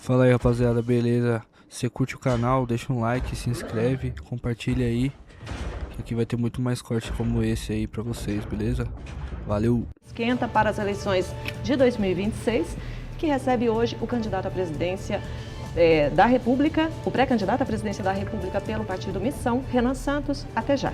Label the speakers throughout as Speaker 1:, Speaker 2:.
Speaker 1: Fala aí, rapaziada, beleza? Você curte o canal, deixa um like, se inscreve, compartilha aí, que aqui vai ter muito mais corte como esse aí pra vocês, beleza? Valeu!
Speaker 2: Esquenta para as eleições de 2026, que recebe hoje o candidato à presidência da República, o pré-candidato à presidência da República pelo partido Missão, Renan Santos. Até já!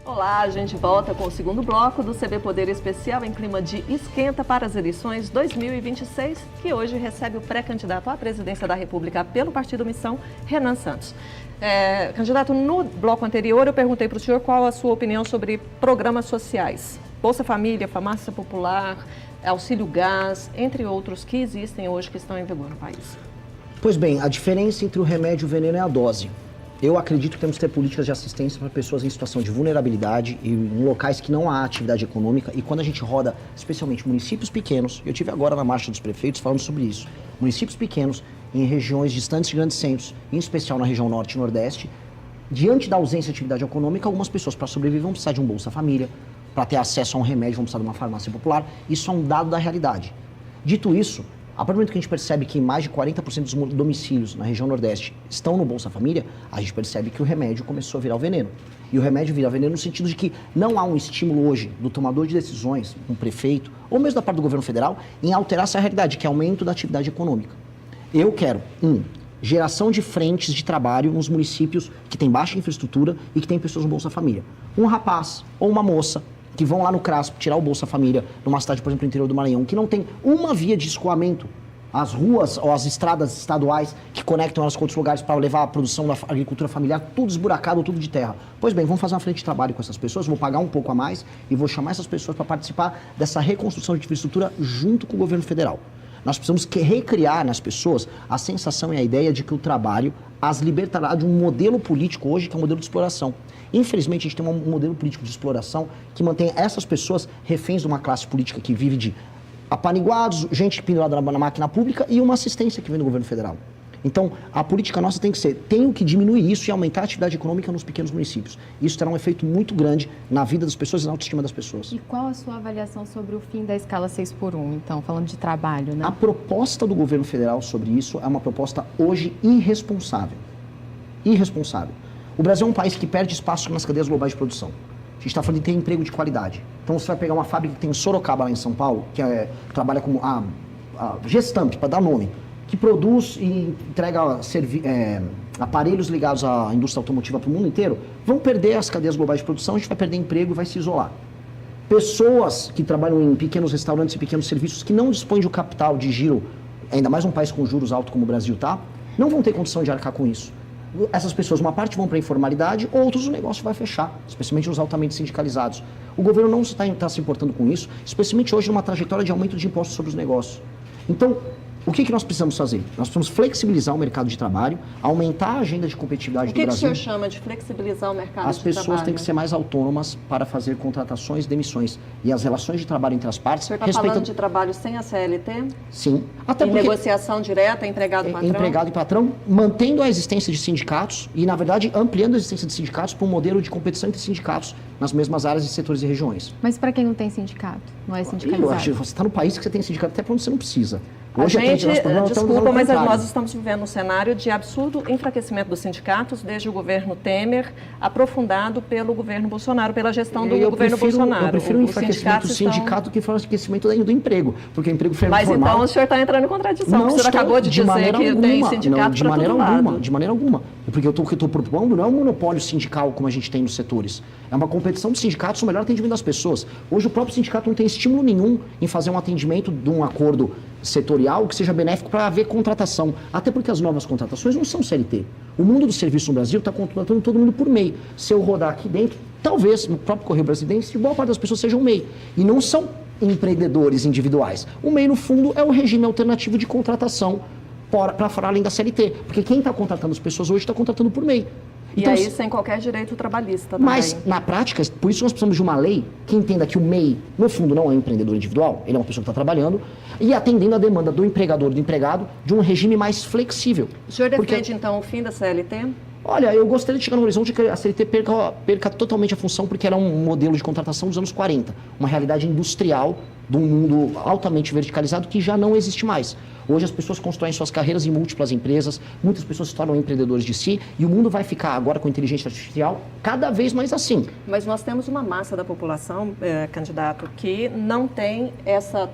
Speaker 2: Olá, a gente volta com o segundo bloco do CB Poder Especial em clima de esquenta para as eleições 2026, que hoje recebe o pré-candidato à presidência da República pelo partido Missão, Renan Santos. Candidato, no bloco anterior eu perguntei para o senhor qual a sua opinião sobre programas sociais, Bolsa Família, Farmácia Popular, Auxílio Gás, entre outros que existem hoje que estão em vigor no país.
Speaker 3: Pois bem, a diferença entre o remédio e o veneno é a dose. Eu acredito que temos que ter políticas de assistência para pessoas em situação de vulnerabilidade e em locais que não há atividade econômica. E quando a gente roda, especialmente municípios pequenos, eu tive agora na Marcha dos Prefeitos falando sobre isso, municípios pequenos em regiões distantes de grandes centros, em especial na região norte e nordeste, diante da ausência de atividade econômica, algumas pessoas para sobreviver vão precisar de um Bolsa Família, para ter acesso a um remédio vão precisar de uma farmácia popular. Isso é um dado da realidade. Dito isso, a partir do momento que a gente percebe que mais de 40% dos domicílios na região Nordeste estão no Bolsa Família, a gente percebe que o remédio começou a virar o veneno. E o remédio vira veneno no sentido de que não há um estímulo hoje do tomador de decisões, um prefeito, ou mesmo da parte do governo federal, em alterar essa realidade, que é aumento da atividade econômica. Eu quero, geração de frentes de trabalho nos municípios que têm baixa infraestrutura e que têm pessoas no Bolsa Família. Um rapaz ou uma moça que vão lá no CRASP tirar o Bolsa Família numa cidade, por exemplo, no interior do Maranhão, que não tem uma via de escoamento, as ruas ou as estradas estaduais que conectam elas com outros lugares para levar a produção da agricultura familiar, tudo esburacado, tudo de terra. Pois bem, vamos fazer uma frente de trabalho com essas pessoas, vou pagar um pouco a mais e vou chamar essas pessoas para participar dessa reconstrução de infraestrutura junto com o governo federal. Nós precisamos recriar nas pessoas a sensação e a ideia de que o trabalho as libertará de um modelo político hoje que é um modelo de exploração. Infelizmente, a gente tem um modelo político de exploração que mantém essas pessoas reféns de uma classe política que vive de apaniguados, gente pendurada na máquina pública e uma assistência que vem do governo federal. Então, a política nossa tem que ser, tenho que diminuir isso e aumentar a atividade econômica nos pequenos municípios. Isso terá um efeito muito grande na vida das pessoas e na autoestima das pessoas.
Speaker 4: E qual a sua avaliação sobre o fim da escala 6x1, então, falando de trabalho, né?
Speaker 3: A proposta do governo federal sobre isso é uma proposta hoje irresponsável. Irresponsável. O Brasil é um país que perde espaço nas cadeias globais de produção. A gente está falando de ter emprego de qualidade. Então você vai pegar uma fábrica que tem em Sorocaba, lá em São Paulo, que trabalha como a Gestamp, para dar nome, que produz e entrega aparelhos ligados à indústria automotiva para o mundo inteiro, vão perder as cadeias globais de produção, a gente vai perder emprego e vai se isolar. Pessoas que trabalham em pequenos restaurantes e pequenos serviços que não dispõem de um capital de giro, ainda mais um país com juros altos como o Brasil tá, não vão ter condição de arcar com isso. Essas pessoas, uma parte vão para a informalidade, outros o negócio vai fechar, especialmente os altamente sindicalizados. O governo não está se importando com isso, especialmente hoje numa trajetória de aumento de impostos sobre os negócios. Então, o que nós precisamos fazer? Nós precisamos flexibilizar o mercado de trabalho, aumentar a agenda de competitividade do Brasil.
Speaker 2: O que o senhor chama de flexibilizar o mercado de trabalho?
Speaker 3: As pessoas têm que ser mais autônomas para fazer contratações e demissões. E as relações de trabalho entre as partes...
Speaker 2: O senhor está falando de trabalho sem a CLT?
Speaker 3: Sim. Até porque
Speaker 2: negociação direta, empregado-patrão?
Speaker 3: Empregado e patrão, mantendo a existência de sindicatos e, na verdade, ampliando a existência de sindicatos para um modelo de competição entre sindicatos nas mesmas áreas, setores e regiões.
Speaker 4: Mas para quem não tem sindicato, não é sindicalizado?
Speaker 3: Eu acho que você está no país que você tem sindicato até para onde você não precisa.
Speaker 2: Hoje desculpa, mas nós estamos vivendo um cenário de absurdo enfraquecimento dos sindicatos desde o governo Temer, aprofundado pelo governo Bolsonaro, pela gestão do governo Bolsonaro.
Speaker 3: Eu prefiro o enfraquecimento do sindicato que o enfraquecimento do emprego, porque o emprego formal...
Speaker 2: Mas então o senhor está entrando em contradição, o senhor acabou de dizer que tem sindicato para todo lado.
Speaker 3: De maneira alguma. Porque o que eu estou propondo não é um monopólio sindical como a gente tem nos setores. É uma competição de sindicatos no melhor atendimento das pessoas. Hoje o próprio sindicato não tem estímulo nenhum em fazer um atendimento de um acordo setorial que seja benéfico para haver contratação. Até porque as novas contratações não são CLT. O mundo do serviço no Brasil está contratando todo mundo por MEI. Se eu rodar aqui dentro, talvez no próprio Correio Brasiliense, boa parte das pessoas sejam MEI. E não são empreendedores individuais. O MEI, no fundo, é o regime alternativo de contratação para fora além da CLT. Porque quem está contratando as pessoas hoje está contratando por MEI.
Speaker 2: Então, e aí sem qualquer direito trabalhista também.
Speaker 3: Mas, na prática, por isso nós precisamos de uma lei que entenda que o MEI, no fundo, não é um empreendedor individual, ele é uma pessoa que está trabalhando, e atendendo a demanda do empregador e do empregado de um regime mais flexível.
Speaker 2: O senhor defende, então, o fim da CLT?
Speaker 3: Olha, eu gostaria de chegar no horizonte que a CLT perca totalmente a função, porque era um modelo de contratação dos anos 40, uma realidade industrial de um mundo altamente verticalizado que já não existe mais. Hoje as pessoas constroem suas carreiras em múltiplas empresas, muitas pessoas se tornam empreendedores de si, e o mundo vai ficar agora com a inteligência artificial cada vez mais assim.
Speaker 2: Mas nós temos uma massa da população, candidato, que não tem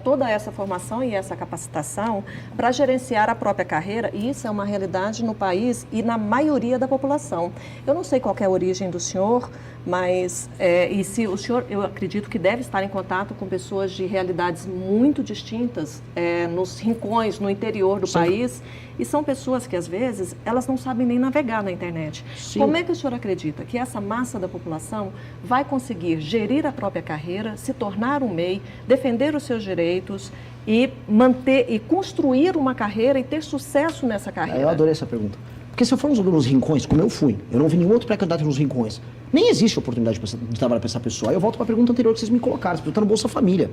Speaker 2: toda essa formação e essa capacitação para gerenciar a própria carreira, e isso é uma realidade no país e na maioria da população. Eu não sei qual é a origem do senhor, mas e se o senhor, eu acredito que deve estar em contato com pessoas de realidades muito distintas, nos rincões, no interior do país, e são pessoas que, às vezes, elas não sabem nem navegar na internet. Sim. Como é que o senhor acredita que essa massa da população vai conseguir gerir a própria carreira, se tornar um MEI, defender os seus direitos e manter e construir uma carreira e ter sucesso nessa carreira?
Speaker 3: Eu adorei essa pergunta. Porque se eu for nos rincões, como eu fui, eu não vi nenhum outro pré-candidato nos rincões, nem existe oportunidade de trabalhar para essa pessoa. Aí eu volto para a pergunta anterior que vocês me colocaram, você está no Bolsa Família.